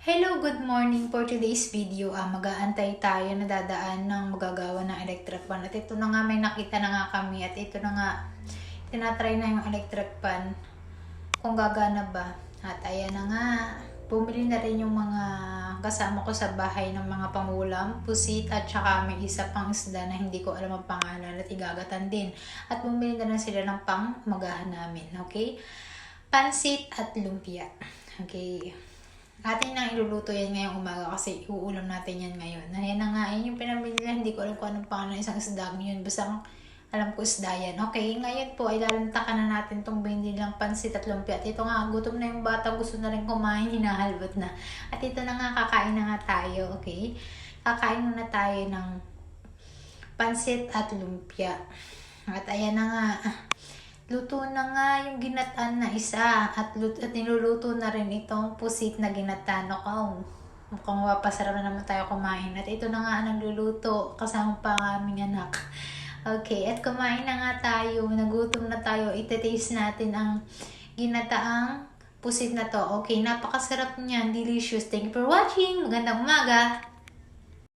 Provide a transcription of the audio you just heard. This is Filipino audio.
Hello, good morning. For today's video, mag-aantay tayo na dadaan ng magagawa ng electric fan. At ito na nga, may nakita na nga kami. At ito na nga, tinatry na yung electric fan kung gagana ba. At ayan na nga, bumili na rin yung mga kasama ko sa bahay ng mga pangulam, pusit, at saka may isa pang isda na hindi ko alam ang pangalan at igagatan din. At bumili na rin sila ng pang magahan namin. Okay? Pansit at lumpia. Okay. Atin nang iluluto yan ngayong umaga kasi uulam natin yan ngayon. Ayan na nga, yun yung pinamili nila. Hindi ko alam kung anong pangalan ng isang isda yun. Basta alam ko isda yan. Okay, ngayon po ay lalantakan na natin itong binili ng pansit at lumpia. At ito nga, gutom na yung bata. Gusto na rin kumain, hinahalbat na. At ito na nga, kakain na nga tayo. Okay, kakain muna tayo ng pansit at lumpia. At ayan na nga, luto na nga yung ginataan na isa at niluluto na rin itong pusit na ginataan. Mukhang mapasarap na naman tayo kumain. At ito na nga ang nagluluto kasama pa ang aming anak. Okay, at kumain na nga tayo. Nagutom na tayo. Ita-taste natin ang ginataang pusit na to. Okay, napakasarap niyan. Delicious. Thank you for watching. Magandang umaga.